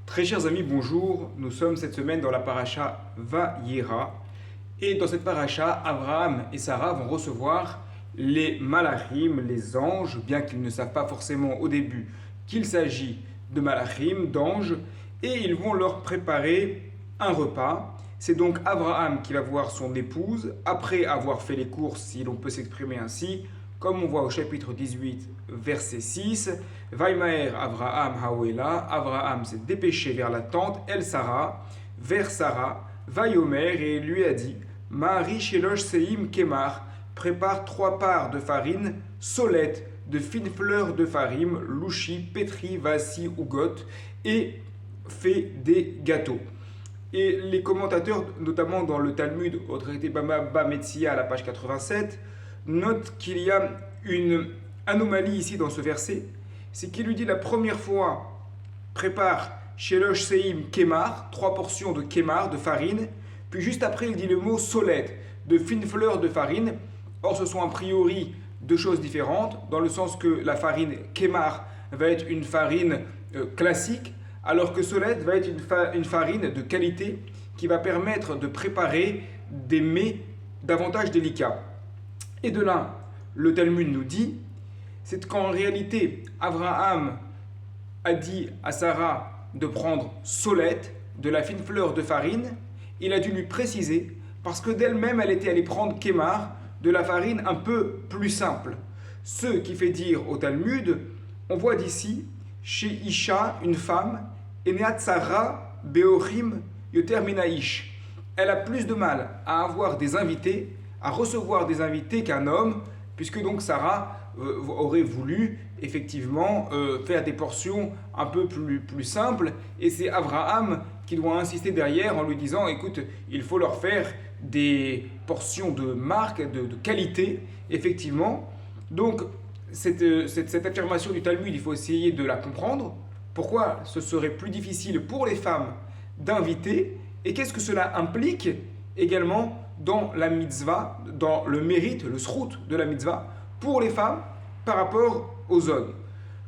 Très chers amis, bonjour. Nous sommes cette semaine dans la paracha Vayera. Et dans cette paracha, Abraham et Sarah vont recevoir les malachim, les anges, bien qu'ils ne savent pas forcément au début qu'il s'agit de malachim, d'anges, et ils vont leur préparer un repas. C'est donc Abraham qui va voir son épouse, après avoir fait les courses, si l'on peut s'exprimer ainsi, comme on voit au chapitre 18, verset 6. Vaimaer Abraham Haouela, Abraham s'est dépêché vers la tente, El Sarah, vers Sarah, Vayomer, et lui a dit, Mahari Shelosh Seim Kemar, prépare 3 parts de farine, solette, de fines fleurs de farine, louchi, pétri, vassi, ougot, et fait des gâteaux. Et les commentateurs, notamment dans le Talmud, au traité Baba Metzia à la page 87, notent qu'il y a une anomalie ici dans ce verset, c'est qu'il lui dit la première fois, prépare Shelosh Seim Kemar, 3 portions de Kemar, de farine, puis juste après il dit le mot solette, de fines fleurs de farine. Or ce sont a priori 2 choses différentes, dans le sens que la farine Kemar va être une farine classique, alors que solette va être une farine de qualité qui va permettre de préparer des mets davantage délicats. Et de là, le Talmud nous dit, c'est qu'en réalité, Abraham a dit à Sarah de prendre solette, de la fine fleur de farine. Il a dû lui préciser, parce que d'elle-même, elle était allée prendre Kemar, de la farine un peu plus simple. Ce qui fait dire au Talmud, on voit d'ici, chez Isha, une femme, Eneat Sarah Beochim Yoter Minaish. Elle a plus de mal à avoir des invités, à recevoir des invités qu'un homme, puisque donc Sarah aurait voulu effectivement faire des portions un peu plus simples, et c'est Abraham qui doit insister derrière en lui disant écoute, il faut leur faire des portions de marque, de qualité, effectivement. Donc cette affirmation du Talmud, il faut essayer de la comprendre. Pourquoi ce serait plus difficile pour les femmes d'inviter, et qu'est-ce que cela implique également dans la mitzvah, dans le mérite, le srout de la mitzvah, pour les femmes par rapport aux hommes.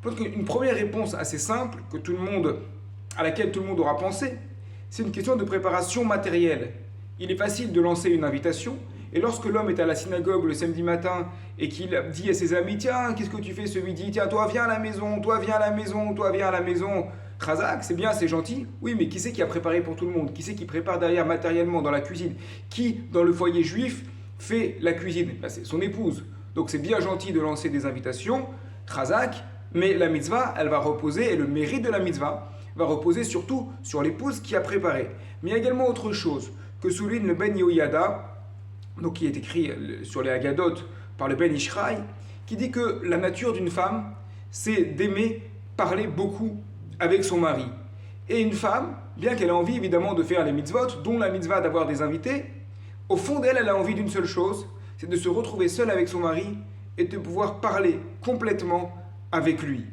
Je pense qu'une première réponse assez simple, à laquelle tout le monde aura pensé, c'est une question de préparation matérielle. Il est facile de lancer une invitation, et lorsque l'homme est à la synagogue le samedi matin et qu'il dit à ses amis, tiens, qu'est-ce que tu fais ce midi? Tiens, toi viens à la maison, toi viens à la maison, toi viens à la maison. Chazak, c'est bien, c'est gentil. Oui, mais qui c'est qui a préparé pour tout le monde? Qui c'est qui prépare derrière matériellement dans la cuisine? Qui, dans le foyer juif, fait la cuisine? Ben, c'est son épouse. Donc c'est bien gentil de lancer des invitations, Chazak, mais la mitzvah, elle va reposer, et le mérite de la mitzvah va reposer surtout sur l'épouse qui a préparé. Mais il y a également autre chose que souligne le Ben Yehoyada, donc qui est écrit sur les Haggadot par le Ben Ishraï, qui dit que la nature d'une femme, c'est d'aimer parler beaucoup avec son mari. Et une femme, bien qu'elle ait envie évidemment de faire les mitzvot, dont la mitzvah d'avoir des invités, au fond d'elle, elle a envie d'une seule chose, c'est de se retrouver seule avec son mari et de pouvoir parler complètement avec lui.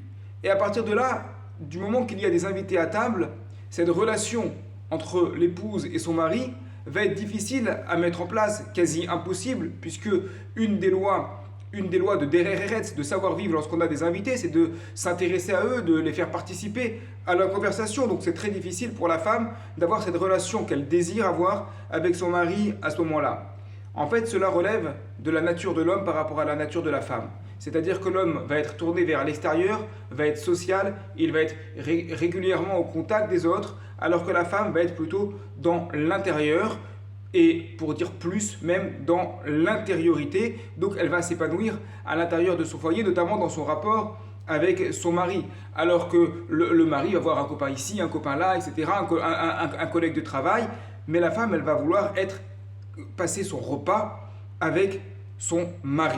Et à partir de là, du moment qu'il y a des invités à table, cette relation entre l'épouse et son mari va être difficile à mettre en place, quasi impossible, puisque une des lois de Derer Eretz, de savoir-vivre lorsqu'on a des invités, c'est de s'intéresser à eux, de les faire participer à la conversation. Donc c'est très difficile pour la femme d'avoir cette relation qu'elle désire avoir avec son mari à ce moment-là. En fait, cela relève de la nature de l'homme par rapport à la nature de la femme. C'est-à-dire que l'homme va être tourné vers l'extérieur, va être social, il va être régulièrement au contact des autres, alors que la femme va être plutôt dans l'intérieur, et pour dire plus, même dans l'intériorité. Donc elle va s'épanouir à l'intérieur de son foyer, notamment dans son rapport avec son mari. Alors que le mari va avoir un copain ici, un copain là, etc., un collègue de travail, mais la femme, elle va vouloir passer son repas avec son mari.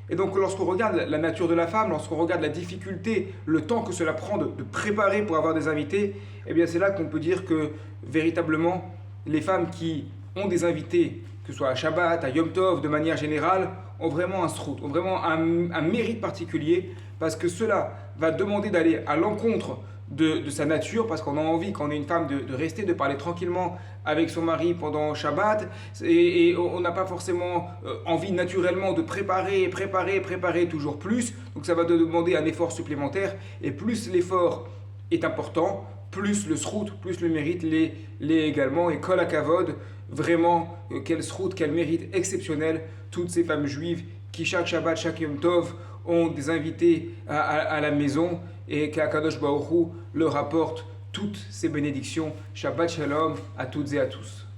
Et donc lorsqu'on regarde la nature de la femme, lorsqu'on regarde la difficulté, le temps que cela prend de préparer pour avoir des invités, eh bien c'est là qu'on peut dire que véritablement les femmes qui ont des invités, que ce soit à Shabbat, à Yom Tov, de manière générale, ont vraiment un srout, ont vraiment un mérite particulier, parce que cela va demander d'aller à l'encontre de sa nature, parce qu'on a envie, quand on est une femme, de rester, de parler tranquillement avec son mari pendant Shabbat, et on n'a pas forcément envie naturellement de préparer toujours plus, donc ça va demander un effort supplémentaire, et plus l'effort est important, plus le srout, plus le mérite les également. Et kol hakavod, vraiment, quel srout, quel mérite exceptionnel, toutes ces femmes juives qui chaque Shabbat, chaque Yom Tov ont des invités à la maison et qu'Akadosh Baruch Hu leur apporte toutes ces bénédictions. Shabbat Shalom à toutes et à tous.